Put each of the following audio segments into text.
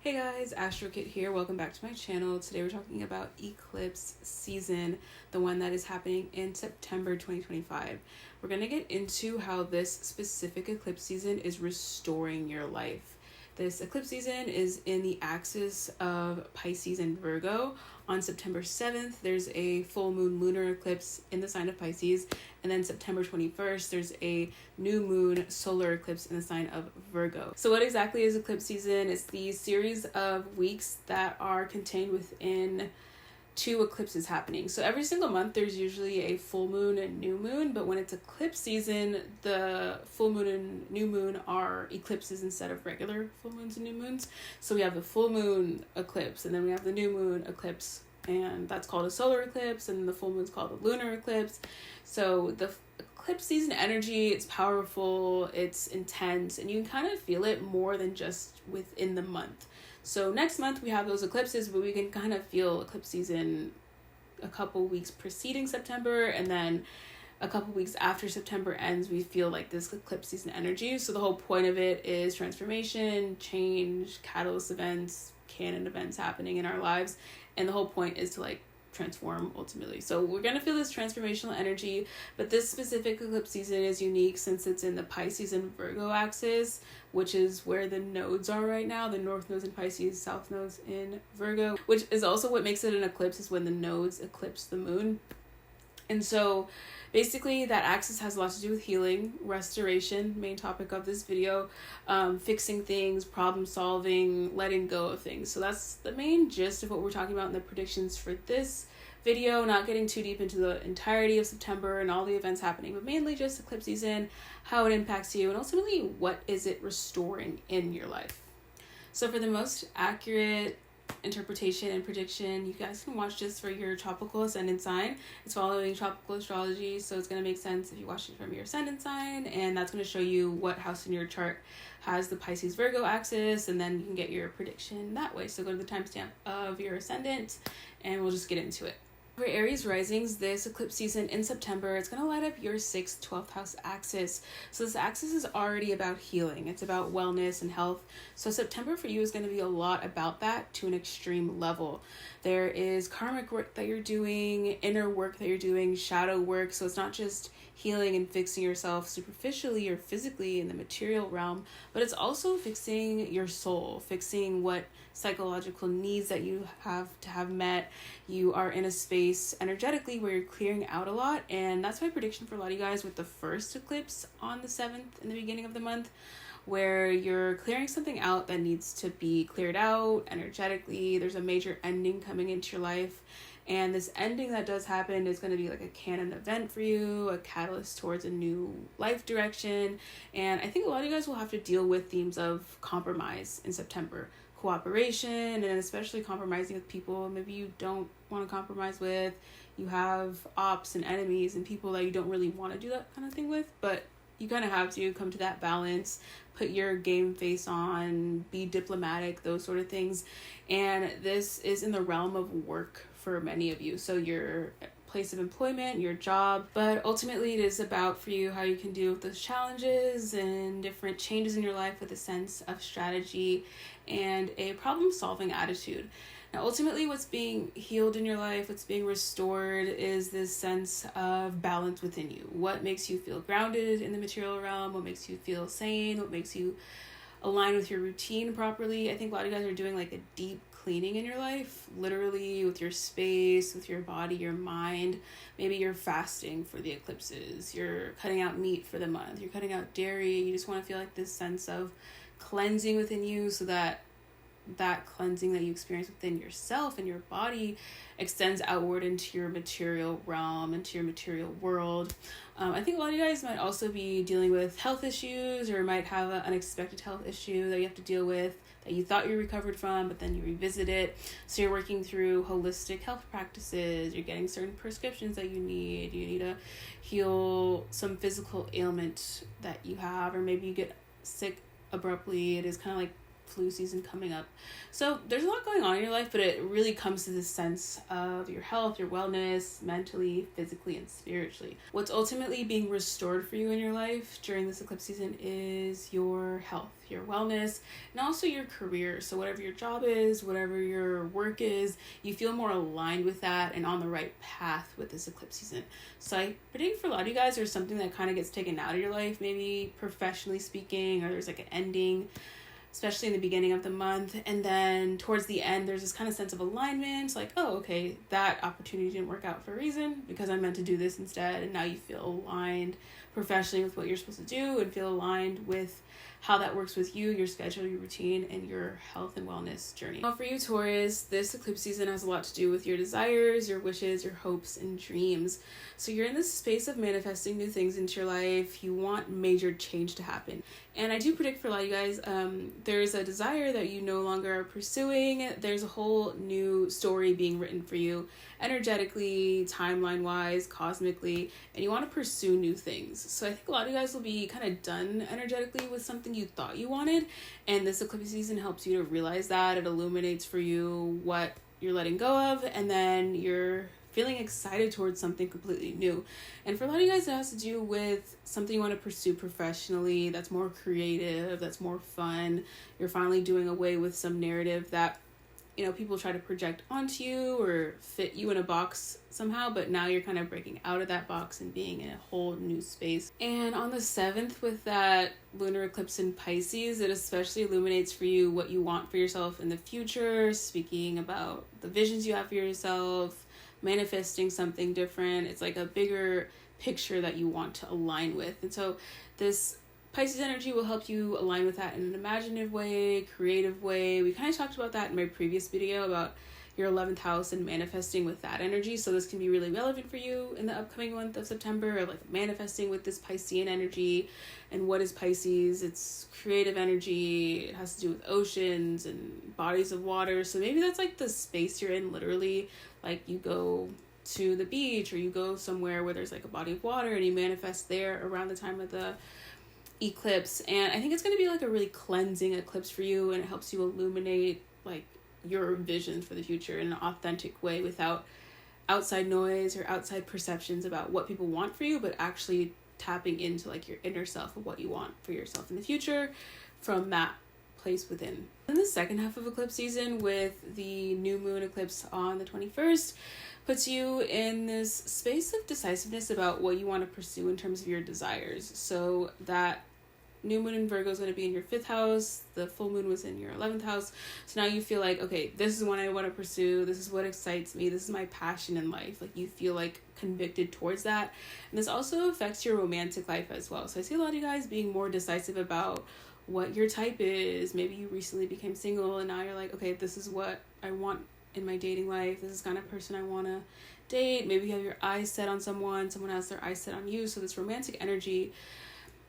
Hey guys, AstroKit here. Welcome back to my channel. Today we're talking about eclipse season, the one that is happening in September 2025. We're going to get into how this specific eclipse season is restoring your life. This eclipse season is in the axis of Pisces and Virgo. On September 7th, there's a full moon lunar eclipse in the sign of Pisces. And then September 21st, there's a new moon solar eclipse in the sign of Virgo. So what exactly is eclipse season? It's the series of weeks that are contained within two eclipses happening. So every single month there's usually a full moon and new moon, but when it's eclipse season, the full moon and new moon are eclipses instead of regular full moons and new moons. So we have the full moon eclipse, and then we have the new moon eclipse, and that's called a solar eclipse, and the full moon's called a lunar eclipse. So the eclipse season energy, it's powerful, it's intense, and you can kind of feel it more than just within the month. So next month we have those eclipses, but we can kind of feel eclipse season a couple weeks preceding September, and then a couple weeks after September ends, we feel like this eclipse season energy. So the whole point of it is transformation, change, catalyst events, canon events happening in our lives, and the whole point is to transform ultimately. So we're going to feel this transformational energy, but this specific eclipse season is unique since it's in the Pisces and Virgo axis, which is where the nodes are right now. The north nodes in Pisces, south nodes in Virgo, which is also what makes it an eclipse, is when the nodes eclipse the moon. And so basically that axis has a lot to do with healing, restoration, main topic of this video, fixing things, problem solving, letting go of things. So that's the main gist of what we're talking about in the predictions for this video, not getting too deep into the entirety of September and all the events happening, but mainly just eclipse season, how it impacts you, and ultimately what is it restoring in your life. So for the most accurate interpretation and prediction, you guys can watch this for your tropical ascendant sign. It's following tropical astrology, so it's going to make sense if you watch it from your ascendant sign, and that's going to show you what house in your chart has the Pisces Virgo axis, and then you can get your prediction that way. So go to the timestamp of your ascendant and we'll just get into it. For Aries risings, this eclipse season in September, it's going to light up your 6th, 12th house axis. So this axis is already about healing. It's about wellness and health. So September for you is going to be a lot about that to an extreme level. There is karmic work that you're doing, inner work that you're doing, shadow work. So it's not just healing and fixing yourself superficially or physically in the material realm, but it's also fixing your soul, fixing what psychological needs that you have to have met. You are in a space energetically where you're clearing out a lot, and that's my prediction for a lot of you guys with the first eclipse on the 7th in the beginning of the month, where you're clearing something out that needs to be cleared out energetically. There's a major ending coming into your life, and this ending that does happen is going to be like a canon event for you, a catalyst towards a new life direction. And I think a lot of you guys will have to deal with themes of compromise in September, cooperation, and especially compromising with people maybe you don't want to compromise with. You have ops and enemies and people that you don't really want to do that kind of thing with, but you kind of have to come to that balance, put your game face on, be diplomatic, those sort of things. And this is in the realm of work for many of you. So your place of employment, your job, but ultimately it is about for you how you can deal with those challenges and different changes in your life with a sense of strategy and a problem-solving attitude. Now, ultimately, what's being healed in your life, what's being restored, is this sense of balance within you. What makes you feel grounded in the material realm? What makes you feel sane? What makes you align with your routine properly? I think a lot of you guys are doing like a deep cleaning in your life, literally with your space, with your body, your mind. Maybe you're fasting for the eclipses. You're cutting out meat for the month. You're cutting out dairy. You just want to feel like this sense of cleansing within you, so that cleansing that you experience within yourself and your body extends outward into your material realm, into your material world. I think a lot of you guys might also be dealing with health issues, or might have an unexpected health issue that you have to deal with that you thought you recovered from, but then you revisit it. So you're working through holistic health practices. You're getting certain prescriptions that you need. You need to heal some physical ailment that you have, or maybe you get sick abruptly. It is kind of like flu season coming up. So there's a lot going on in your life, but it really comes to this sense of your health, your wellness, mentally, physically, and spiritually. What's ultimately being restored for you in your life during this eclipse season is your health, your wellness, and also your career. So whatever your job is, whatever your work is, you feel more aligned with that and on the right path with this eclipse season. So I predict for a lot of you guys, there's something that kind of gets taken out of your life, maybe professionally speaking, or there's like an ending, especially in the beginning of the month. And then towards the end, there's this kind of sense of alignment, like, oh, okay, that opportunity didn't work out for a reason because I meant to do this instead. And now you feel aligned professionally with what you're supposed to do and feel aligned with how that works with you, your schedule, your routine, and your health and wellness journey. Now for you, Taurus, this eclipse season has a lot to do with your desires, your wishes, your hopes, and dreams. So you're in this space of manifesting new things into your life. You want major change to happen. And I do predict for a lot of you guys, there's a desire that you no longer are pursuing. There's a whole new story being written for you, energetically, timeline-wise, cosmically, and you want to pursue new things. So I think a lot of you guys will be kind of done energetically with something you thought you wanted, and this eclipse season helps you to realize that. It illuminates for you what you're letting go of, and then you're feeling excited towards something completely new. And for a lot of you guys, it has to do with something you want to pursue professionally, that's more creative, that's more fun. You're finally doing away with some narrative that, you know, people try to project onto you or fit you in a box somehow, but now you're kind of breaking out of that box and being in a whole new space. And on the 7th, with that lunar eclipse in Pisces, it especially illuminates for you what you want for yourself in the future, speaking about the visions you have for yourself, manifesting something different. It's like a bigger picture that you want to align with. And so this Pisces energy will help you align with that in an imaginative way, creative way. We kind of talked about that in my previous video about your 11th house and manifesting with that energy. So this can be really relevant for you in the upcoming month of September, like manifesting with this Piscean energy. And what is Pisces? It's creative energy. It has to do with oceans and bodies of water. So maybe that's like the space you're in, literally. Like you go to the beach or you go somewhere where there's like a body of water and you manifest there around the time of the eclipse. And I think it's going to be like a really cleansing eclipse for you, and it helps you illuminate like your vision for the future in an authentic way without outside noise or outside perceptions about what people want for you, but actually tapping into like your inner self of what you want for yourself in the future from that place within. In the second half of eclipse season, with the new moon eclipse on the 21st, puts you in this space of decisiveness about what you want to pursue in terms of your desires. So that new moon in Virgo is going to be in your 5th house. The full moon was in your 11th house. So now you feel like, okay, this is what I want to pursue. This is what excites me. This is my passion in life. Like you feel like convicted towards that. And this also affects your romantic life as well. So I see a lot of you guys being more decisive about what your type is. Maybe you recently became single and now you're like, okay, this is what I want in my dating life. This is the kind of person I want to date. Maybe you have your eyes set on someone has their eyes set on you. So this romantic energy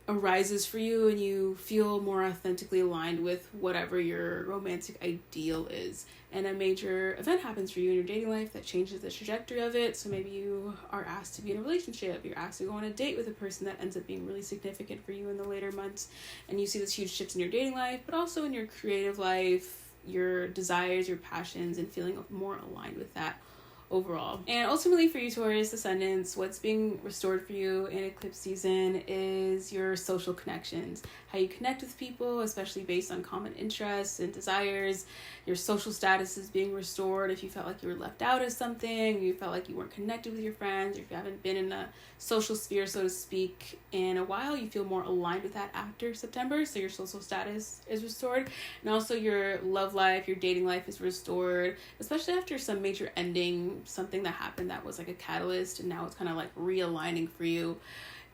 arises for you and you feel more authentically aligned with whatever your romantic ideal is. And a major event happens for you in your dating life that changes the trajectory of it. So maybe you are asked to be in a relationship, you're asked to go on a date with a person that ends up being really significant for you in the later months, and you see this huge shift in your dating life, but also in your creative life, your desires, your passions, and feeling more aligned with that overall. And ultimately for you, Taurus ascendants, what's being restored for you in eclipse season is your social connections, how you connect with people, especially based on common interests and desires. Your social status is being restored. If you felt like you were left out of something, you felt like you weren't connected with your friends, or if you haven't been in a social sphere, so to speak, in a while, you feel more aligned with that after September. So your social status is restored. And also your love life, your dating life is restored, especially after some major ending, something that happened that was like a catalyst, and now it's kind of like realigning for you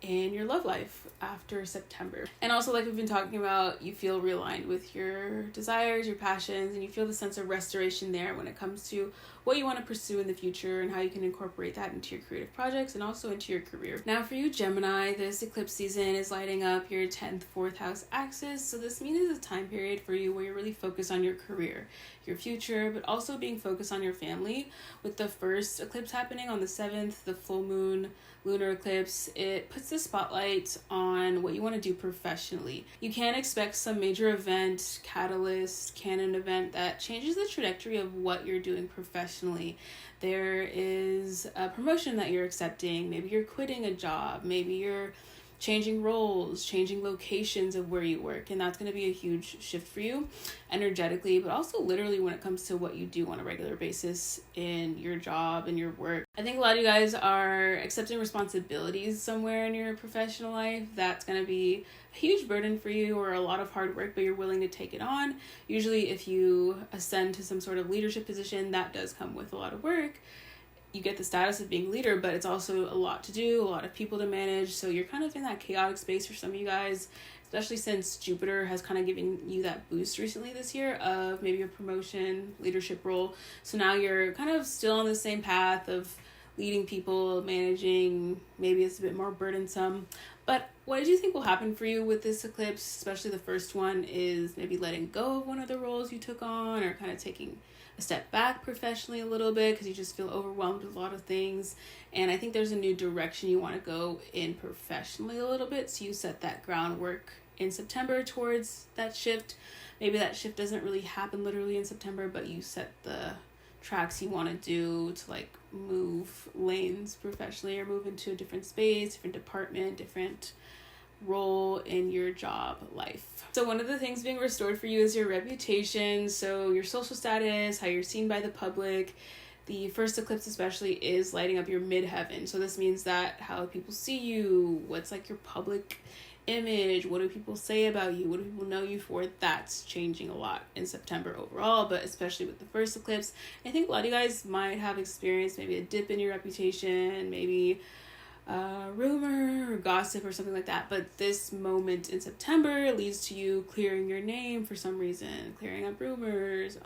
in your love life after September. And also, like we've been talking about, you feel realigned with your desires, your passions, and you feel the sense of restoration there when it comes to what you want to pursue in the future and how you can incorporate that into your creative projects and also into your career. Now for you, Gemini, this eclipse season is lighting up your 10th, 4th house axis. So this means it's a time period for you where you're really focused on your career, your future, but also being focused on your family. With the first eclipse happening on the 7th, the full moon lunar eclipse, it puts the spotlight on what you want to do professionally. You can expect some major event, catalyst, canon event that changes the trajectory of what you're doing professionally. There is a promotion that you're accepting. Maybe you're quitting a job. Maybe you're changing roles, changing locations of where you work, and that's going to be a huge shift for you energetically, but also literally when it comes to what you do on a regular basis in your job and your work. I think a lot of you guys are accepting responsibilities somewhere in your professional life that's going to be a huge burden for you or a lot of hard work, but you're willing to take it on. Usually if you ascend to some sort of leadership position, that does come with a lot of work. You get the status of being leader, but it's also a lot to do, a lot of people to manage. So you're kind of in that chaotic space for some of you guys, especially since Jupiter has kind of given you that boost recently this year of maybe a promotion, leadership role. So now you're kind of still on the same path of leading people, managing. Maybe it's a bit more burdensome. But what I do think will happen for you with this eclipse, especially the first one, is maybe letting go of one of the roles you took on, or kind of taking a step back professionally a little bit because you just feel overwhelmed with a lot of things. And I think there's a new direction you want to go in professionally a little bit, so you set that groundwork in September towards that shift. Maybe that shift doesn't really happen literally in September, but you set the tracks you want to do to like move lanes professionally or move into a different space, different department, different role in your job life. So one of the things being restored for you is your reputation, so your social status, how you're seen by the public. The first eclipse especially is lighting up your midheaven, so this means that how people see you, what's like your public image, what do people say about you, what do people know you for, that's changing a lot in September overall, but especially with the first eclipse. I think a lot of you guys might have experienced maybe a dip in your reputation, maybe rumor or gossip or something like that, but this moment in September leads to you clearing your name for some reason, clearing up rumors,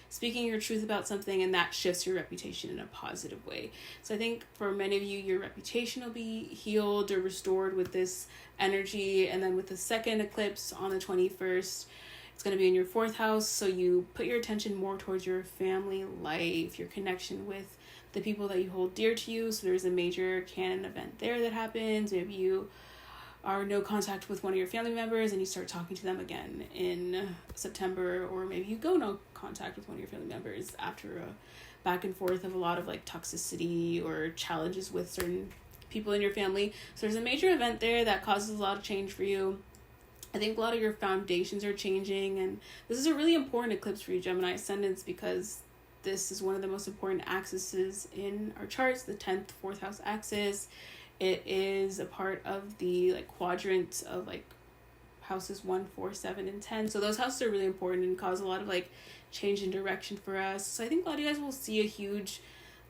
speaking your truth about something, and that shifts your reputation in a positive way. So I think for many of you, your reputation will be healed or restored with this energy. And then with the second eclipse on the 21st, it's going to be in your 4th house, so you put your attention more towards your family life, your connection with the people that you hold dear to you. So there's a major canon event there that happens. Maybe you are no contact with one of your family members and you start talking to them again in September, or maybe you go no contact with one of your family members after a back and forth of a lot of like toxicity or challenges with certain people in your family. So there's a major event there that causes a lot of change for you. I think a lot of your foundations are changing, and this is a really important eclipse for you, Gemini ascendants, because this is one of the most important axes in our charts, the 10th 4th house axis. It is a part of the like quadrant of like houses 1, 4, 7, and 10. So those houses are really important and cause a lot of like change in direction for us. So I think a lot of you guys will see a huge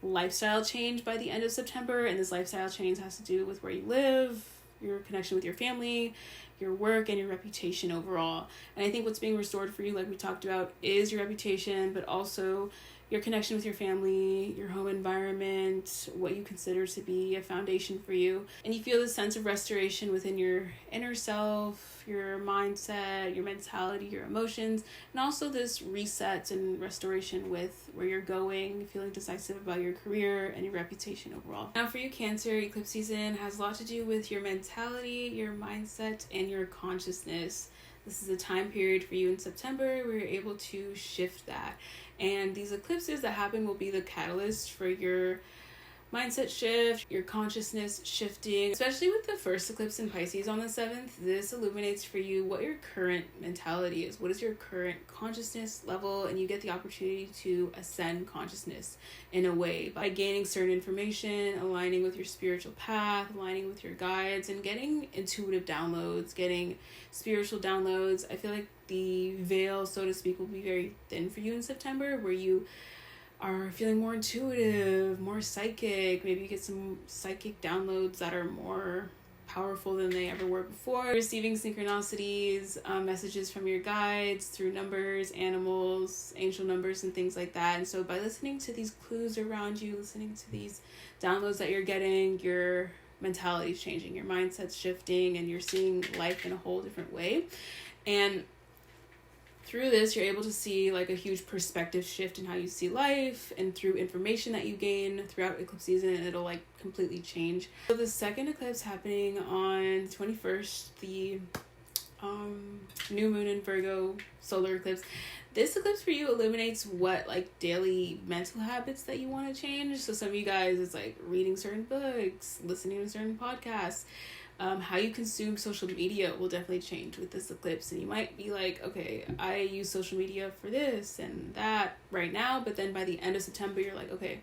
lifestyle change by the end of September, and this lifestyle change has to do with where you live, your connection with your family, your work, and your reputation overall. And I think what's being restored for you, like we talked about, is your reputation, but also your connection with your family, your home environment, what you consider to be a foundation for you. And you feel this sense of restoration within your inner self, your mindset, your mentality, your emotions, and also this reset and restoration with where you're going, feeling decisive about your career and your reputation overall. Now for you, Cancer, eclipse season has a lot to do with your mentality, your mindset, and your consciousness. This is a time period for you in September where you're able to shift that. And these eclipses that happen will be the catalyst for your mindset shift, your consciousness shifting. Especially with the first eclipse in Pisces on the 7th, this illuminates for you what your current mentality is. What is your current consciousness level? And you get the opportunity to ascend consciousness in a way by gaining certain information, aligning with your spiritual path, aligning with your guides, and getting intuitive downloads, getting spiritual downloads. I feel like the veil, so to speak, will be very thin for you in September, where you are feeling more intuitive, more psychic. Maybe you get some psychic downloads that are more powerful than they ever were before. Receiving synchronicities, messages from your guides through numbers, animals, angel numbers, and things like that. And so by listening to these clues around you, listening to these downloads that you're getting, your mentality is changing, your mindset's shifting, and you're seeing life in a whole different way. And Through this, you're able to see like a huge perspective shift in how you see life, and through information that you gain throughout eclipse season, it'll like completely change. So the second eclipse happening on the 21st, the new moon in Virgo solar eclipse. This eclipse for you illuminates what like daily mental habits that you want to change. So some of you guys, it's like reading certain books, listening to certain podcasts. How you consume social media will definitely change with this eclipse, and you might be like, okay, I use social media for this and that right now, but then by the end of September you're like, okay,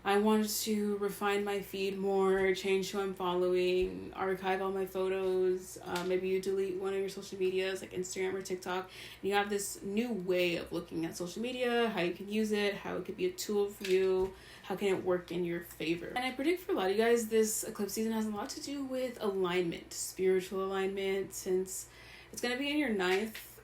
I wanted to refine my feed more, change who I'm following, archive all my photos. Maybe you delete one of your social medias like Instagram or TikTok, and you have this new way of looking at social media, how you can use it, how it could be a tool for you, how can it work in your favor. And I predict for a lot of you guys, this eclipse season has a lot to do with alignment, spiritual alignment, since it's going to be in your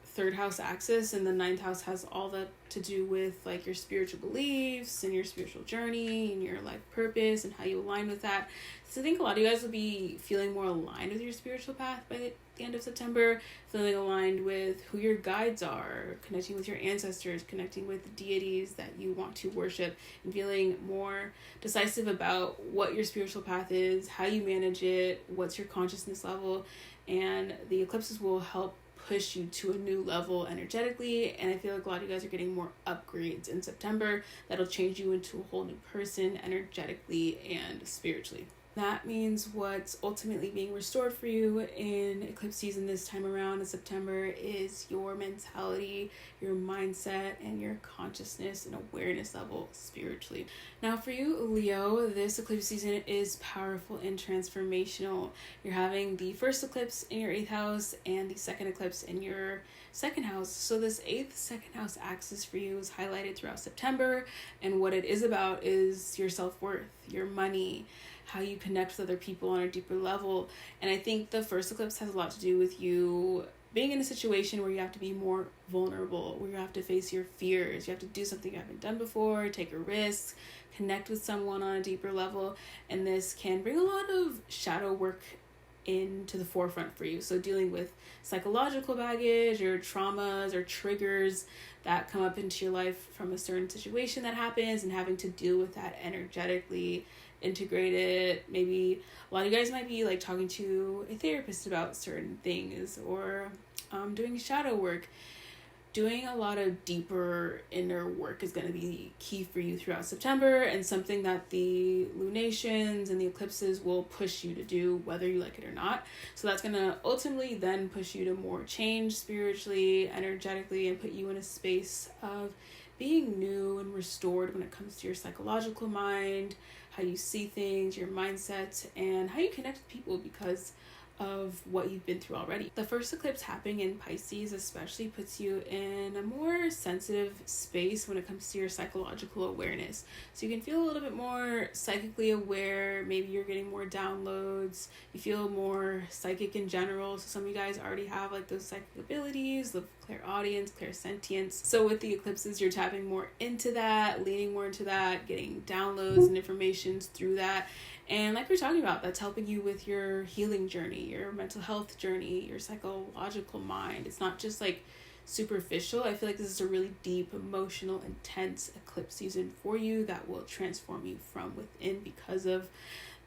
third house axis, and the ninth house has all that to do with like your spiritual beliefs and your spiritual journey and your life purpose and how you align with that. So I think a lot of you guys will be feeling more aligned with your spiritual path by the end of September, feeling aligned with who your guides are, connecting with your ancestors, connecting with the deities that you want to worship, and feeling more decisive about what your spiritual path is, how you manage it, what's your consciousness level. And the eclipses will help push you to a new level energetically, and I feel like a lot of you guys are getting more upgrades in September that'll change you into a whole new person energetically and spiritually. That means what's ultimately being restored for you in eclipse season this time around in September is your mentality, your mindset, and your consciousness and awareness level spiritually. Now for you, Leo, this eclipse season is powerful and transformational. You're having the first eclipse in your 8th house and the second eclipse in your 2nd house. So this 8th second house axis for you is highlighted throughout September, and what it is about is your self-worth, your money, how you connect with other people on a deeper level. And I think the first eclipse has a lot to do with you being in a situation where you have to be more vulnerable, where you have to face your fears, you have to do something you haven't done before, take a risk, connect with someone on a deeper level. And this can bring a lot of shadow work into the forefront for you. So dealing with psychological baggage or traumas or triggers that come up into your life from a certain situation that happens, and having to deal with that energetically, integrate it. Maybe a lot of you guys might be like talking to a therapist about certain things, or doing shadow work. Doing a lot of deeper inner work is going to be key for you throughout September, and something that the lunations and the eclipses will push you to do, whether you like it or not. So that's going to ultimately then push you to more change spiritually, energetically, and put you in a space of being new and restored when it comes to your psychological mind, how you see things, your mindset, and how you connect with people because of what you've been through already. The first eclipse happening in Pisces especially puts you in a more sensitive space when it comes to your psychological awareness. So you can feel a little bit more psychically aware. Maybe you're getting more downloads. You feel more psychic in general. So some of you guys already have like those psychic abilities, the clairaudience, clairsentience. So with the eclipses, you're tapping more into that, leaning more into that, getting downloads and information through that. And like we're talking about, that's helping you with your healing journey, your mental health journey, your psychological mind. It's not just like superficial. I feel like this is a really deep, emotional, intense eclipse season for you that will transform you from within because of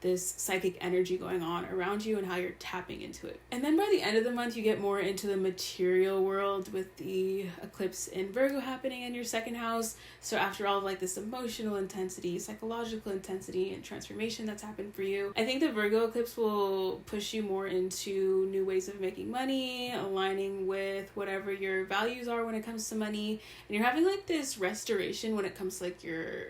this psychic energy going on around you and how you're tapping into it. And then by the end of the month, you get more into the material world with the eclipse in Virgo happening in your 2nd house. So after all of like this emotional intensity, psychological intensity, and transformation that's happened for you, I think the Virgo eclipse will push you more into new ways of making money, aligning with whatever your values are when it comes to money. And you're having like this restoration when it comes to like your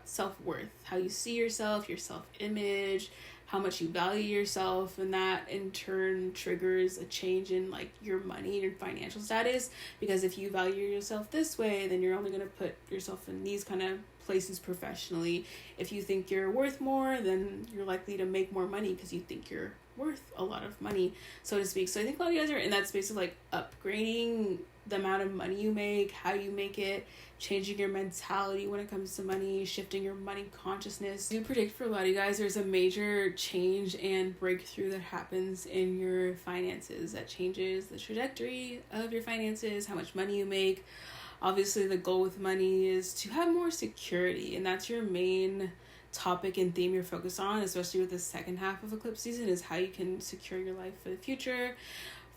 self-worth, how you see yourself, your self-image, how much you value yourself, and that in turn triggers a change in like your money and your financial status, because if you value yourself this way, then you're only going to put yourself in these kind of places professionally. If you think you're worth more, then you're likely to make more money because you think you're worth a lot of money, so to speak. So I think a lot of you guys are in that space of like upgrading the amount of money you make, how you make it, changing your mentality when it comes to money, shifting your money consciousness. I do predict for a lot of you guys there's a major change and breakthrough that happens in your finances that changes the trajectory of your finances, how much money you make. Obviously, the goal with money is to have more security, and that's your main topic and theme you're focused on, especially with the second half of eclipse season, is how you can secure your life for the future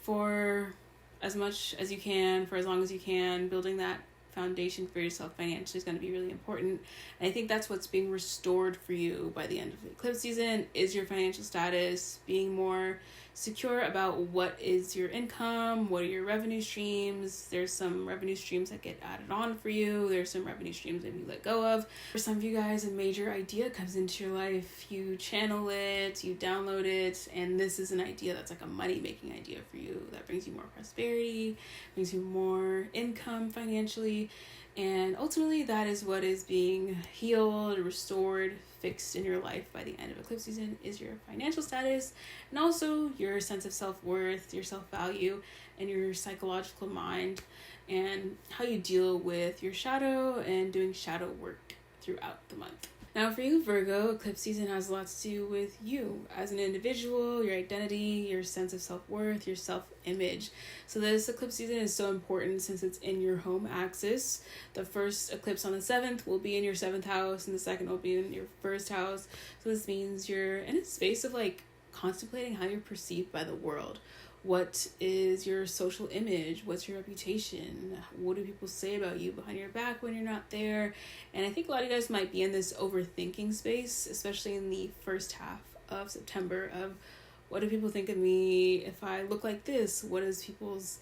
for as much as you can, for as long as you can. Building that foundation for yourself financially is going to be really important. And I think that's what's being restored for you by the end of the eclipse season, is your financial status, being more secure about what is your income, what are your revenue streams. There's some revenue streams that get added on for you. There's some revenue streams that you let go of. For some of you guys, a major idea comes into your life. You channel it, you download it, and this is an idea that's like a money-making idea for you that brings you more prosperity, brings you more income financially, and ultimately that is what is being healed, restored, fixed in your life by the end of eclipse season, is your financial status, and also your sense of self-worth, your self-value, and your psychological mind, and how you deal with your shadow and doing shadow work throughout the month. Now for you, Virgo, eclipse season has a lot to do with you as an individual, your identity, your sense of self-worth, your self-image. So this eclipse season is so important since it's in your home axis. The first eclipse on the 7th will be in your 7th house, and the second will be in your 1st house. So this means you're in a space of like contemplating how you're perceived by the world. What is your social image? What's your reputation? What do people say about you behind your back when you're not there? And I think a lot of you guys might be in this overthinking space, especially in the first half of September, of what do people think of me if I look like this? What is people's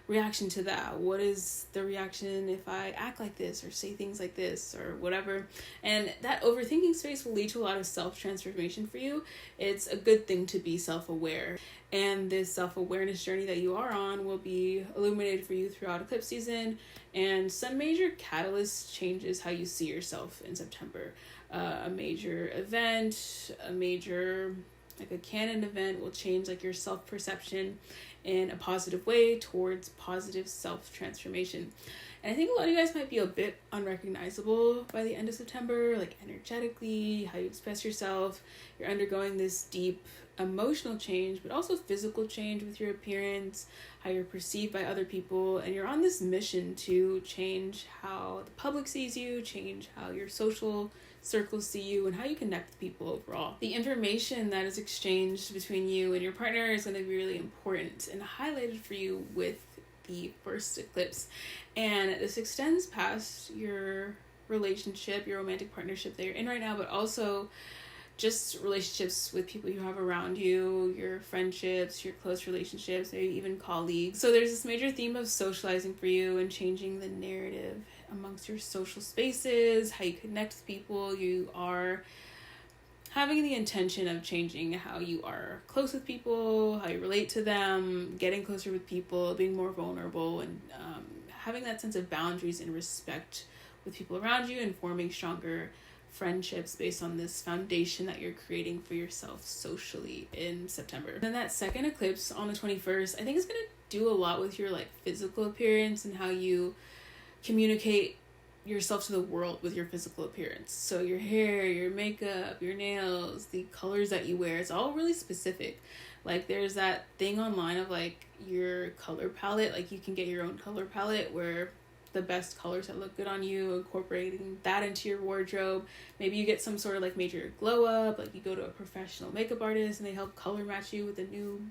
reaction to that? What is the reaction if I act like this or say things like this or whatever? And that overthinking space will lead to a lot of self-transformation for you. It's a good thing to be self-aware. And this self-awareness journey that you are on will be illuminated for you throughout eclipse season. And some major catalyst changes how you see yourself in September. A major event, like a canon event will change like your self-perception in a positive way towards positive self-transformation. And I think a lot of you guys might be a bit unrecognizable by the end of September, like energetically, how you express yourself. You're undergoing this deep emotional change, but also physical change with your appearance, how you're perceived by other people. And you're on this mission to change how the public sees you, change how your social circles see you, and how you connect with people overall. The information that is exchanged between you and your partner is going to be really important and highlighted for you with the first eclipse. And this extends past your relationship, your romantic partnership that you're in right now, but also just relationships with people you have around you, your friendships, your close relationships, maybe even colleagues. So there's this major theme of socializing for you and changing the narrative amongst your social spaces, how you connect with people. You are having the intention of changing how you are close with people, how you relate to them, getting closer with people, being more vulnerable, and having that sense of boundaries and respect with people around you, and forming stronger friendships based on this foundation that you're creating for yourself socially in September. And then that second eclipse on the 21st, I think is going to do a lot with your like physical appearance and how you communicate yourself to the world with your physical appearance. So your hair, your makeup, your nails, the colors that you wear, it's all really specific. Like there's that thing online of like your color palette, like you can get your own color palette where the best colors that look good on you, incorporating that into your wardrobe. Maybe you get some sort of like major glow up, like you go to a professional makeup artist and they help color match you with a new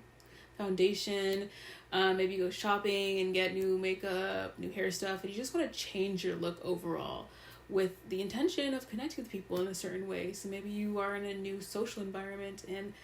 foundation. Maybe you go shopping and get new makeup, new hair stuff, and you just want to change your look overall with the intention of connecting with people in a certain way. So maybe you are in a new social environment and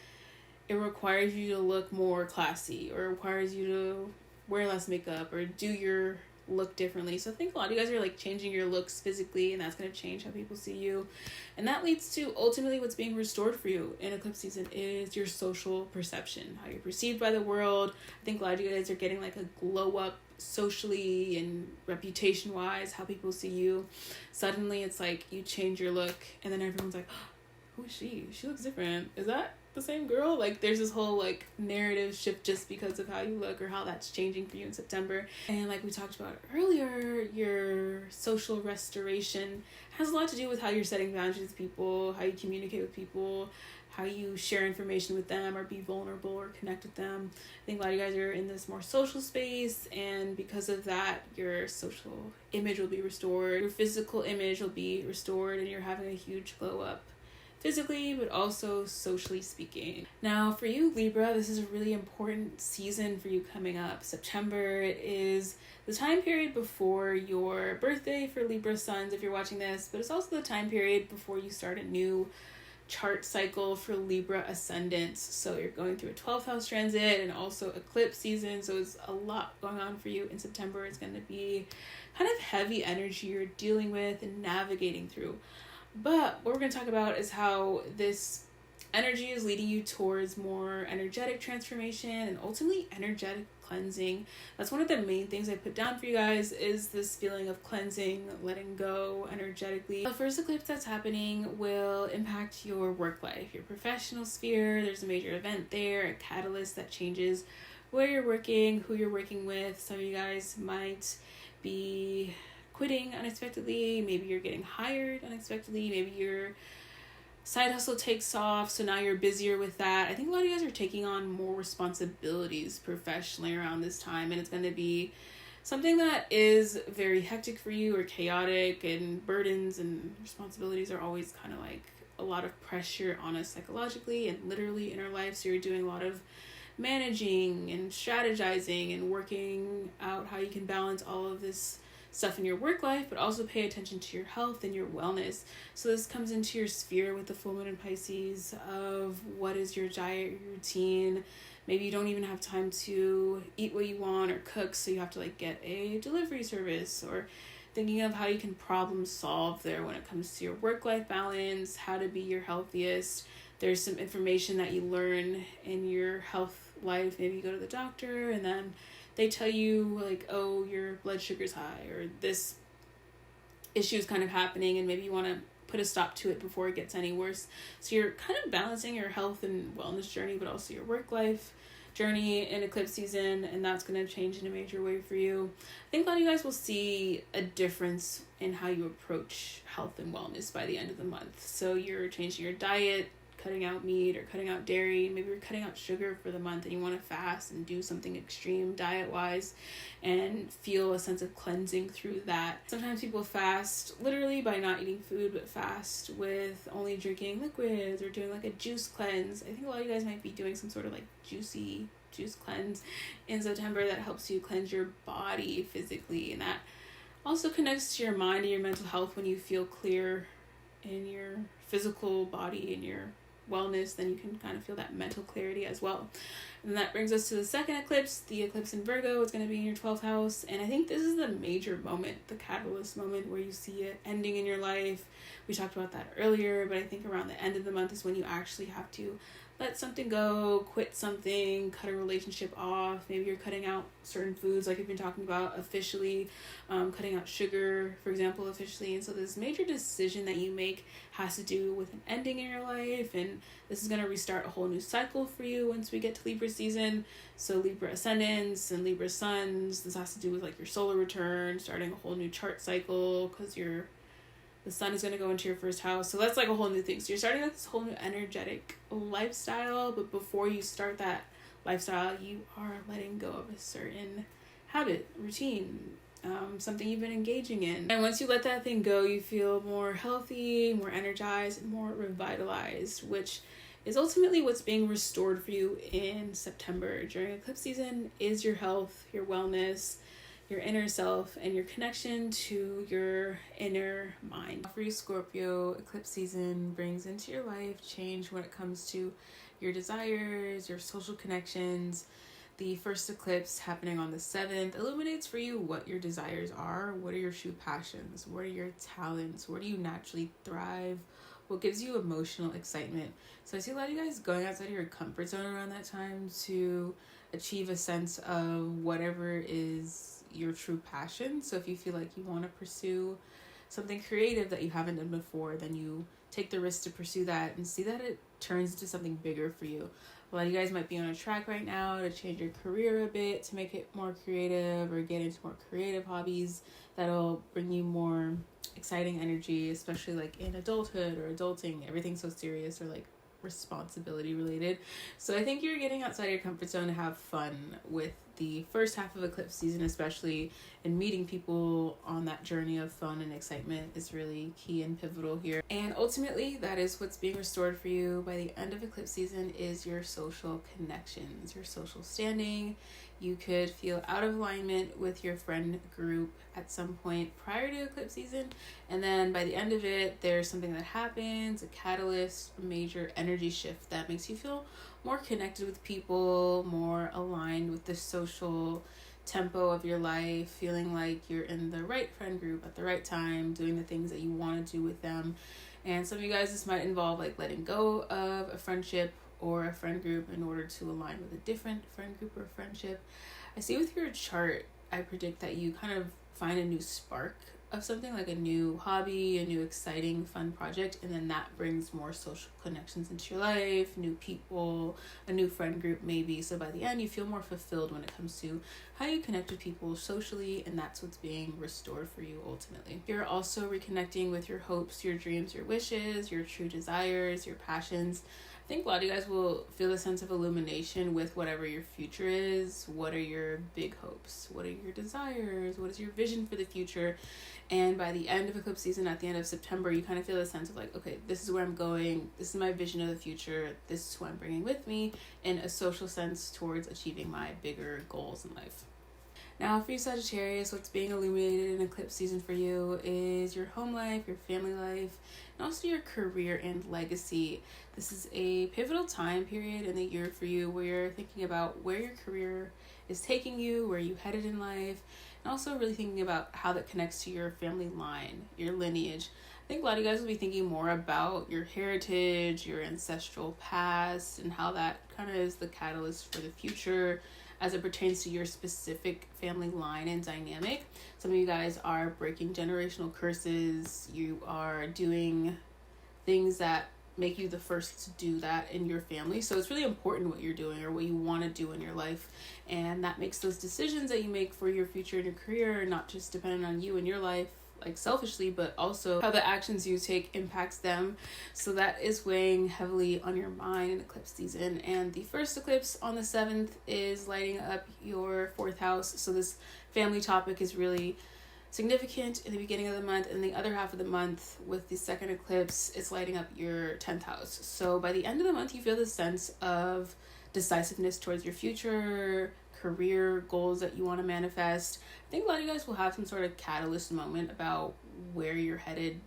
it requires you to look more classy, or it requires you to wear less makeup or do your look differently. So I think a lot of you guys are like changing your looks physically, and that's going to change how people see you. And that leads to ultimately what's being restored for you in eclipse season is your social perception, how you're perceived by the world. I think a lot of you guys are getting like a glow up socially and reputation wise, how people see you. Suddenly it's like you change your look and then everyone's like, oh, who is she? She looks different. Is that the same girl. Like there's this whole like narrative shift just because of how you look or how that's changing for you in September. And like we talked about earlier, your social restoration has a lot to do with how you're setting boundaries with people, how you communicate with people, how you share information with them or be vulnerable or connect with them. I think a lot of you guys are in this more social space, and because of that, your social image will be restored, your physical image will be restored, and you're having a huge glow up physically, but also socially speaking. Now for you Libra, this is a really important season for you coming up. September is the time period before your birthday for Libra suns if you're watching this, but it's also the time period before you start a new chart cycle for Libra ascendants. So you're going through a 12th house transit and also eclipse season, so it's a lot going on for you in September. It's going to be kind of heavy energy you're dealing with and navigating through. But what we're going to talk about is how this energy is leading you towards more energetic transformation and ultimately energetic cleansing. That's one of the main things I put down for you guys, is this feeling of cleansing, letting go energetically. The first eclipse that's happening will impact your work life, your professional sphere. There's a major event there, a catalyst that changes where you're working, who you're working with. Some of you guys might be quitting unexpectedly, maybe you're getting hired unexpectedly, maybe your side hustle takes off, so now you're busier with that. I think a lot of you guys are taking on more responsibilities professionally around this time, and it's going to be something that is very hectic for you or chaotic, and burdens and responsibilities are always kind of like a lot of pressure on us psychologically and literally in our life. So you're doing a lot of managing and strategizing and working out how you can balance all of this stuff in your work life, but also pay attention to your health and your wellness. So this comes into your sphere with the full moon in Pisces of what is your diet, your routine. Maybe you don't even have time to eat what you want or cook, so you have to like get a delivery service, or thinking of how you can problem solve there when it comes to your work-life balance, how to be your healthiest. There's some information that you learn in your health life. Maybe you go to the doctor and then they tell you like, oh, your blood sugar's high, or this issue is kind of happening, and maybe you want to put a stop to it before it gets any worse. So you're kind of balancing your health and wellness journey, but also your work life journey in eclipse season, and that's going to change in a major way for you. I think a lot of you guys will see a difference in how you approach health and wellness by the end of the month. So you're changing your diet, cutting out meat or cutting out dairy. Maybe you're cutting out sugar for the month and you want to fast and do something extreme diet wise and feel a sense of cleansing through that. Sometimes people fast literally by not eating food, but fast with only drinking liquids or doing like a juice cleanse. I think a lot of you guys might be doing some sort of like juicy juice cleanse in September that helps you cleanse your body physically, and that also connects to your mind and your mental health. When you feel clear in your physical body and your wellness, then you can kind of feel that mental clarity as well. And that brings us to the second eclipse, the eclipse in Virgo. It's going to be in your 12th house, and I think this is the major moment, the catalyst moment where you see it ending in your life. We talked about that earlier, but I think around the end of the month is when you actually have to let something go, quit something, cut a relationship off. Maybe you're cutting out certain foods like you've been talking about officially, cutting out sugar, for example, officially. And so this major decision that you make has to do with an ending in your life, and this is going to restart a whole new cycle for you once we get to Libra season. So Libra ascendants and Libra suns, this has to do with like your solar return, starting a whole new chart cycle, because the sun is going to go into your first house. So that's like a whole new thing. So you're starting this whole new energetic lifestyle, but before you start that lifestyle, you are letting go of a certain habit, routine, something you've been engaging in. And once you let that thing go, you feel more healthy, more energized, and more revitalized, which is ultimately what's being restored for you in September during eclipse season, is your health, your wellness, your inner self, and your connection to your inner mind. For you, Scorpio, eclipse season brings into your life change when it comes to your desires, your social connections. The first eclipse happening on the 7th illuminates for you what your desires are, what are your true passions, what are your talents, where do you naturally thrive, what gives you emotional excitement. So I see a lot of you guys going outside of your comfort zone around that time to achieve a sense of whatever is your true passion. So if you feel like you want to pursue something creative that you haven't done before, then you take the risk to pursue that and see that it turns into something bigger for you. A lot of you guys might be on a track right now to change your career a bit, to make it more creative, or get into more creative hobbies that'll bring you more exciting energy, especially like in adulthood or adulting. Everything's so serious or like responsibility related. So I think you're getting outside your comfort zone to have fun with the first half of eclipse season, especially, and meeting people on that journey of fun and excitement is really key and pivotal here. And ultimately, that is what's being restored for you by the end of eclipse season is your social connections, your social standing. You could feel out of alignment with your friend group at some point prior to eclipse season, and then by the end of it, there's something that happens, a catalyst, a major energy shift that makes you feel more connected with people, more aligned with the social tempo of your life, feeling like you're in the right friend group at the right time, doing the things that you want to do with them. And some of you guys, this might involve like letting go of a friendship or a friend group in order to align with a different friend group or friendship. I see with your chart, I predict that you kind of find a new spark of something, like a new hobby, a new exciting fun project, and then that brings more social connections into your life, new people, a new friend group maybe. So by the end, you feel more fulfilled when it comes to how you connect with people socially, and that's what's being restored for you ultimately. You're also reconnecting with your hopes, your dreams, your wishes, your true desires, your passions. I think a lot of you guys will feel a sense of illumination with whatever your future is. What are your big hopes? What are your desires? What is your vision for the future? And by the end of eclipse season, at the end of September, you kind of feel a sense of like, okay, this is where I'm going. This is my vision of the future. This is who I'm bringing with me in a social sense towards achieving my bigger goals in life. Now, for you Sagittarius, what's being illuminated in eclipse season for you is your home life, your family life, and also your career and legacy. This is a pivotal time period in the year for you where you're thinking about where your career is taking you, where you headed in life, and also really thinking about how that connects to your family line, your lineage. I think a lot of you guys will be thinking more about your heritage, your ancestral past, and how that kind of is the catalyst for the future as it pertains to your specific family line and dynamic. Some of you guys are breaking generational curses. You are doing things that make you the first to do that in your family. So it's really important what you're doing or what you want to do in your life. And that makes those decisions that you make for your future and your career not just dependent on you and your life, like selfishly, but also how the actions you take impacts them. So that is weighing heavily on your mind in eclipse season. And the first eclipse on the 7th is lighting up your 4th house. So this family topic is really significant in the beginning of the month, and the other half of the month with the second eclipse, it's lighting up your 10th house. So by the end of the month, you feel this sense of decisiveness towards your future, career goals that you want to manifest. I think a lot of you guys will have some sort of catalyst moment about where you're headed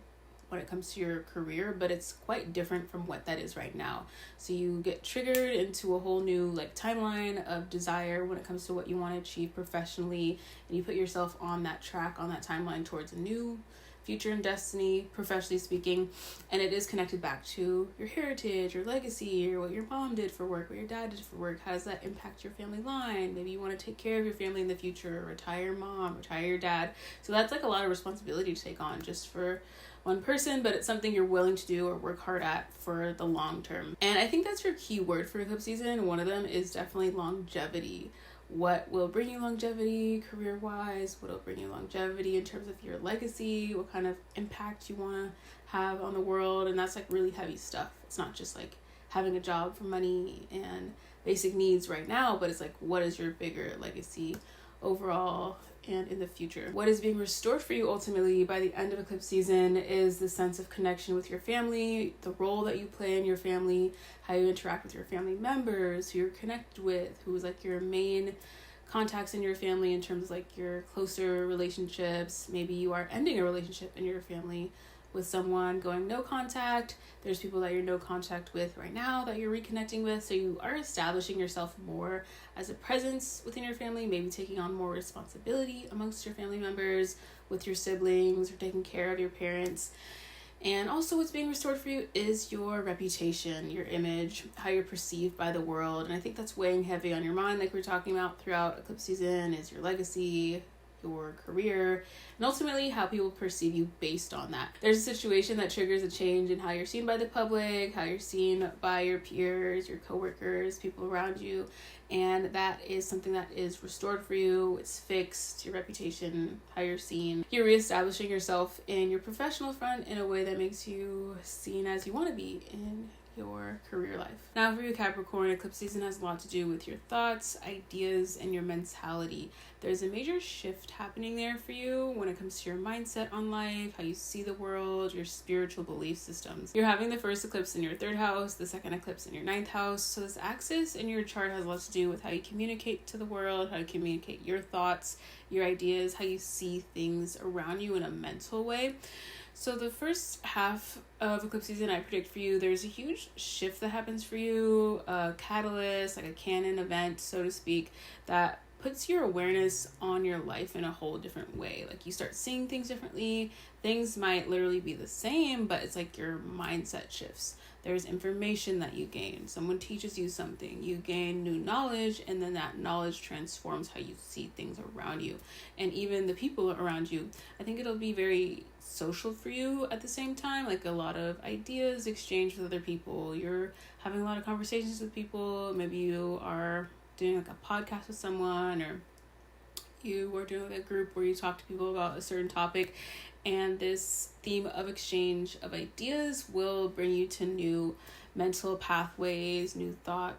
when it comes to your career, but it's quite different from what that is right now. So you get triggered into a whole new like timeline of desire when it comes to what you want to achieve professionally, and you put yourself on that track, on that timeline towards a new future and destiny, professionally speaking. And it is connected back to your heritage, your legacy, or what your mom did for work, what your dad did for work. How does that impact your family line? Maybe you want to take care of your family in the future, retire your mom, retire your dad. So that's like a lot of responsibility to take on just for one person, but it's something you're willing to do or work hard at for the long term. And I think that's your key word for eclipse season. One of them is definitely longevity. What will bring you longevity career-wise? What will bring you longevity in terms of your legacy? What kind of impact you want to have on the world? And that's like really heavy stuff. It's not just like having a job for money and basic needs right now, but it's like, what is your bigger legacy overall and in the future? What is being restored for you ultimately by the end of eclipse season is the sense of connection with your family, the role that you play in your family, how you interact with your family members, who you're connected with, who's like your main contacts in your family in terms of like your closer relationships. Maybe you are ending a relationship in your family with someone, going no contact. There's people that you're no contact with right now that you're reconnecting with. So you are establishing yourself more as a presence within your family, maybe taking on more responsibility amongst your family members, with your siblings, or taking care of your parents. And also what's being restored for you is your reputation, your image, how you're perceived by the world. And I think that's weighing heavy on your mind, like we're talking about throughout eclipse season, is your legacy, your career, and ultimately how people perceive you based on that. There's a situation that triggers a change in how you're seen by the public, how you're seen by your peers, your coworkers, people around you, and that is something that is restored for you. It's fixed, your reputation, how you're seen. You're reestablishing yourself in your professional front in a way that makes you seen as you want to be in your career life. Now for you Capricorn, eclipse season has a lot to do with your thoughts, ideas, and your mentality. There's a major shift happening there for you when it comes to your mindset on life, how you see the world, your spiritual belief systems. You're having the first eclipse in your 3rd house, the second eclipse in your 9th house. So this axis in your chart has a lot to do with how you communicate to the world, how you communicate your thoughts, your ideas, how you see things around you in a mental way. So the first half of eclipse season, I predict for you, there's a huge shift that happens for you, a catalyst, like a canon event, so to speak, that puts your awareness on your life in a whole different way. Like you start seeing things differently. Things might literally be the same, but it's like your mindset shifts. There's information that you gain. Someone teaches you something. You gain new knowledge, and then that knowledge transforms how you see things around you. And even the people around you. I think it'll be very social for you at the same time. Like a lot of ideas exchanged with other people. You're having a lot of conversations with people. Maybe you are doing like a podcast with someone, or you are doing like a group where you talk to people about a certain topic, and this theme of exchange of ideas will bring you to new mental pathways, new thought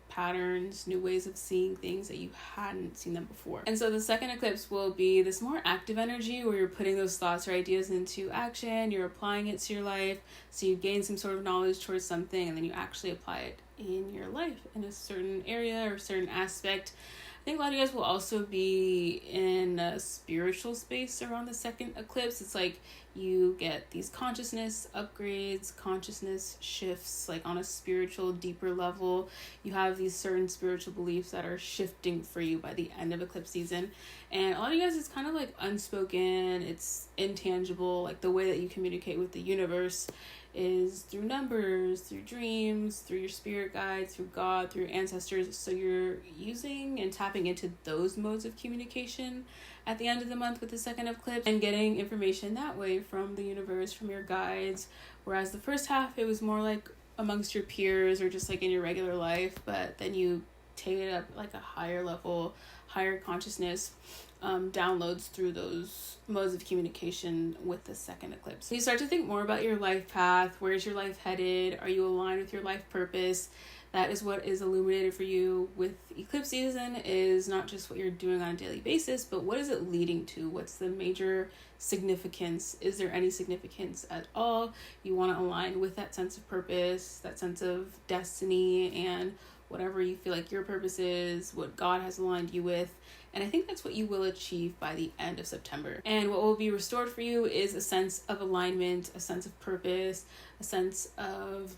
patterns, new ways of seeing things that you hadn't seen them before. And so the second eclipse will be this more active energy where you're putting those thoughts or ideas into action, you're applying it to your life, so you gain some sort of knowledge towards something, and then you actually apply it in your life in a certain area or certain aspect. I think a lot of you guys will also be in a spiritual space around the second eclipse. It's like you get these consciousness upgrades, consciousness shifts, like on a spiritual, deeper level. You have these certain spiritual beliefs that are shifting for you by the end of eclipse season. And a lot of you guys, it's kind of like unspoken, it's intangible, like the way that you communicate with the universe is through numbers, through dreams, through your spirit guides, through God, through your ancestors. So you're using and tapping into those modes of communication at the end of the month with the second eclipse and getting information that way from the universe, from your guides. Whereas the first half, it was more like amongst your peers or just like in your regular life, but then you take it up like a higher level, higher consciousness downloads through those modes of communication with the second eclipse. So you start to think more about your life path. Where's your life headed? Are you aligned with your life purpose? That is what is illuminated for you with eclipse season, is not just what you're doing on a daily basis, but what is it leading to? What's the major significance? Is there any significance at all? You want to align with that sense of purpose, that sense of destiny, and whatever you feel like your purpose is, what God has aligned you with. And I think that's what you will achieve by the end of September. And what will be restored for you is a sense of alignment, a sense of purpose, a sense of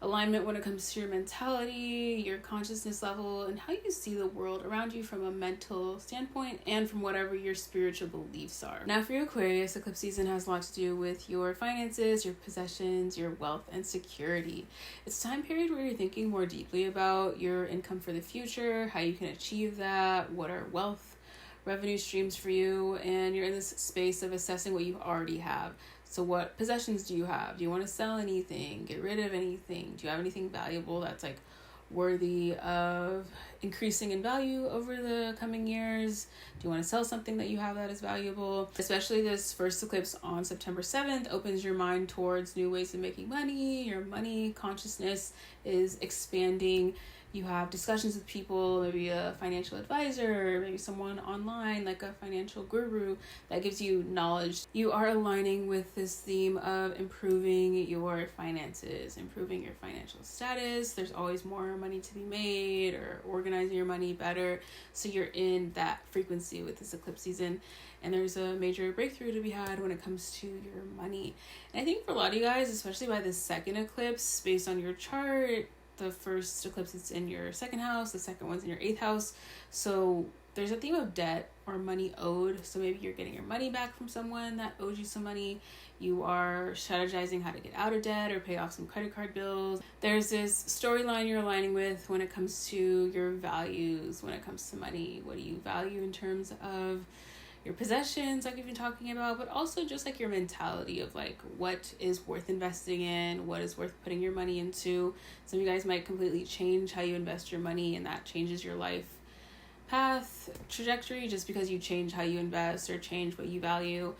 alignment when it comes to your mentality, your consciousness level, and how you see the world around you from a mental standpoint and from whatever your spiritual beliefs are. Now for your Aquarius, eclipse season has a lot to do with your finances, your possessions, your wealth, and security. It's a time period where you're thinking more deeply about your income for the future, how you can achieve that, what are wealth revenue streams for you, and you're in this space of assessing what you already have. So what possessions do you have? Do you want to sell anything? Get rid of anything? Do you have anything valuable that's like worthy of increasing in value over the coming years? Do you want to sell something that you have that is valuable? Especially this first eclipse on September 7th opens your mind towards new ways of making money. Your money consciousness is expanding. You have discussions with people, maybe a financial advisor, maybe someone online like a financial guru that gives you knowledge. You are aligning with this theme of improving your finances, improving your financial status. There's always more money to be made, or organizing your money better. So you're in that frequency with this eclipse season. And there's a major breakthrough to be had when it comes to your money. And I think for a lot of you guys, especially by the second eclipse, based on your chart, the first eclipse is in your second house, the second one's in your 8th house. So there's a theme of debt or money owed. So maybe you're getting your money back from someone that owed you some money. You are strategizing how to get out of debt or pay off some credit card bills. There's this storyline you're aligning with when it comes to your values, when it comes to money. What do you value in terms of your possessions, like we've been talking about, but also just like your mentality of like what is worth investing in, what is worth putting your money into. Some of you guys might completely change how you invest your money, and that changes your life path trajectory just because you change how you invest or change what you value.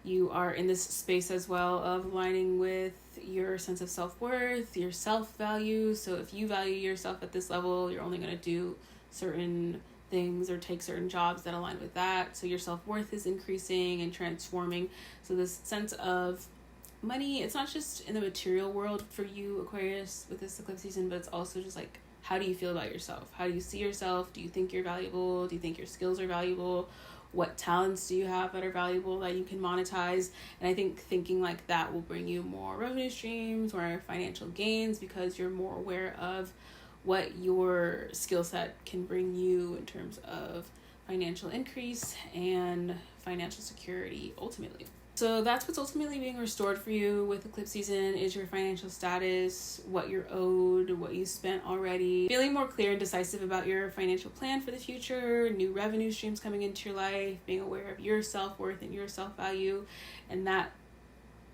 You are in this space as well of aligning with your sense of self-worth, your self-value. So if you value yourself at this level, you're only going to do certain things or take certain jobs that align with that. So your self-worth is increasing and transforming. So this sense of money, it's not just in the material world for you, Aquarius, with this eclipse season, but it's also just like, how do you feel about yourself? How do you see yourself? Do you think you're valuable? Do you think your skills are valuable? What talents do you have that are valuable that you can monetize? And I think thinking like that will bring you more revenue streams or financial gains because you're more aware of what your skill set can bring you in terms of financial increase and financial security ultimately. So that's what's ultimately being restored for you with eclipse season is your financial status, what you're owed, what you spent already. Feeling more clear and decisive about your financial plan for the future, new revenue streams coming into your life, being aware of your self-worth and your self-value, and that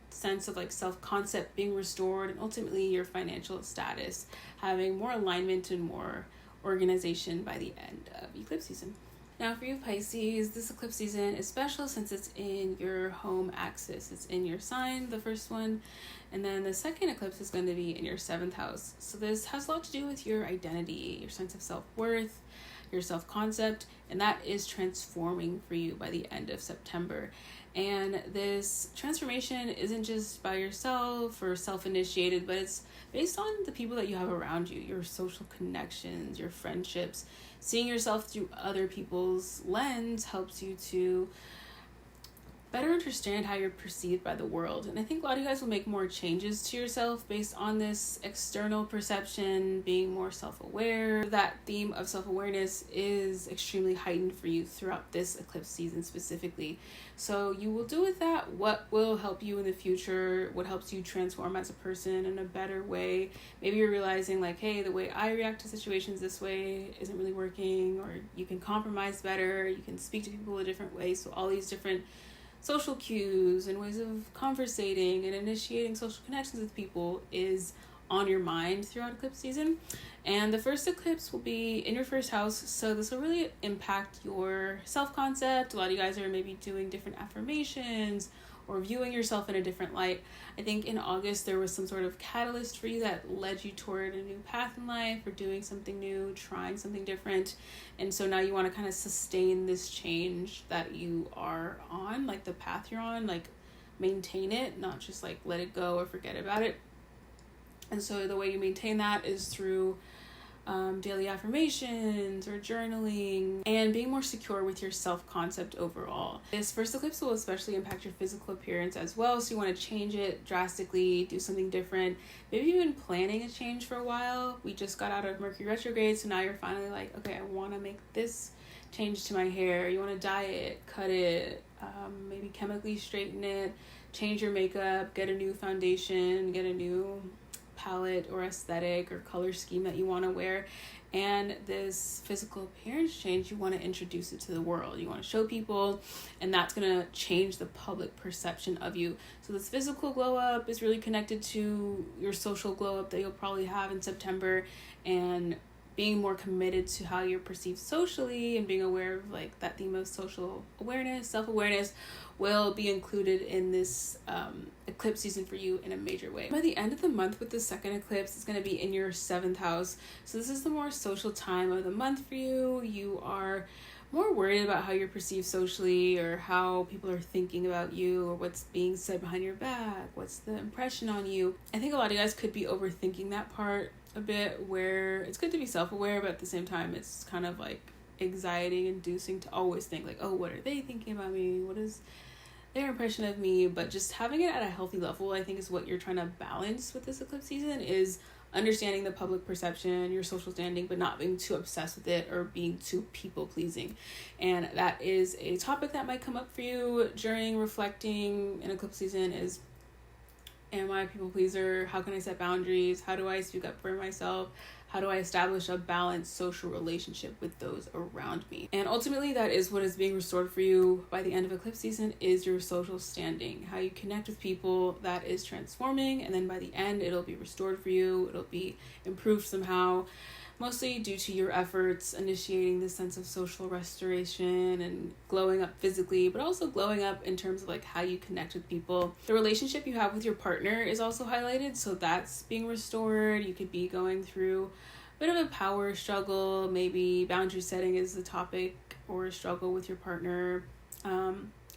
sense of like self-concept being restored, and ultimately your financial status having more alignment and more organization by the end of eclipse season. Now for you Pisces, this eclipse season is special since it's in your home axis. It's in your sign, the first one, and then the second eclipse is going to be in your 7th house. So this has a lot to do with your identity, your sense of self-worth, your self-concept, and that is transforming for you by the end of September. And this transformation isn't just by yourself or self-initiated, but it's based on the people that you have around you, your social connections, your friendships. Seeing yourself through other people's lens helps you to better understand how you're perceived by the world. And I think a lot of you guys will make more changes to yourself based on this external perception, being more self-aware. That theme of self-awareness is extremely heightened for you throughout this eclipse season specifically. So you will do with that what will help you in the future, what helps you transform as a person in a better way. Maybe you're realizing like, hey, the way I react to situations this way isn't really working, or you can compromise better, you can speak to people a different way. So all these different social cues and ways of conversating and initiating social connections with people is on your mind throughout eclipse season. And the first eclipse will be in your first house, so this will really impact your self-concept. A lot of you guys are maybe doing different affirmations or viewing yourself in a different light. I think in August there was some sort of catalyst for you that led you toward a new path in life, or doing something new, trying something different. And so now you want to kind of sustain this change that you are on, like the path you're on, like maintain it, not just like let it go or forget about it. And so the way you maintain that is through daily affirmations or journaling and being more secure with your self-concept overall. This first eclipse will especially impact your physical appearance as well, so you want to change it drastically, do something different. Maybe you've been planning a change for a while. We just got out of Mercury retrograde, so now you're finally like, okay, I want to make this change to my hair. You want to dye it, cut it, maybe chemically straighten it, change your makeup, get a new foundation, get a new palette or aesthetic or color scheme that you want to wear. And this physical appearance change, you want to introduce it to the world. You want to show people, and that's going to change the public perception of you. So this physical glow up is really connected to your social glow up that you'll probably have in September, and being more committed to how you're perceived socially and being aware of like that theme of social awareness, self-awareness will be included in this eclipse season for you in a major way. By the end of the month with the second eclipse, it's going to be in your 7th house. So this is the more social time of the month for you. You are more worried about how you're perceived socially, or how people are thinking about you, or what's being said behind your back, what's the impression on you. I think a lot of you guys could be overthinking that part a bit, where it's good to be self-aware, but at the same time it's kind of like anxiety inducing to always think like, oh, what are they thinking about me? What is their impression of me? But just having it at a healthy level, I think, is what you're trying to balance with this eclipse season, is understanding the public perception, your social standing, but not being too obsessed with it or being too people pleasing. And that is a topic that might come up for you during reflecting in eclipse season, is, am I a people pleaser? How can I set boundaries? How do I speak up for myself? how do I establish a balanced social relationship with those around me? And ultimately, that is what is being restored for you by the end of eclipse season, is your social standing, how you connect with people. That is transforming, and then by the end it'll be restored for you. It'll be improved somehow, mostly due to your efforts initiating this sense of social restoration and glowing up physically, but also glowing up in terms of like how you connect with people. The relationship you have with your partner is also highlighted, so that's being restored. You could be going through a bit of a power struggle, maybe boundary setting is the topic, or a struggle with your partner.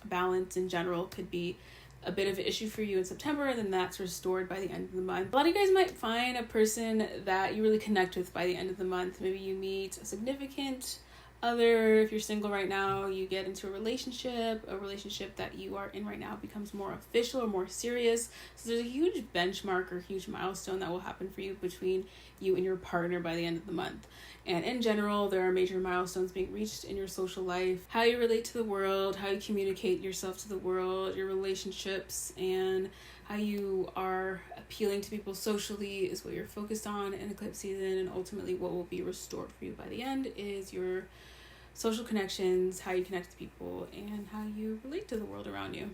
Balance in general could be a bit of an issue for you in September, and then that's restored by the end of the month. A lot of you guys might find a person that you really connect with by the end of the month. Maybe you meet a significant other. If you're single right now, you get into a relationship that you are in right now becomes more official or more serious. So there's a huge benchmark or huge milestone that will happen for you between you and your partner by the end of the month. And in general, there are major milestones being reached in your social life, how you relate to the world, how you communicate yourself to the world, your relationships, and how you are appealing to people socially is what you're focused on in eclipse season. And ultimately what will be restored for you by the end is your social connections, how you connect to people, and how you relate to the world around you.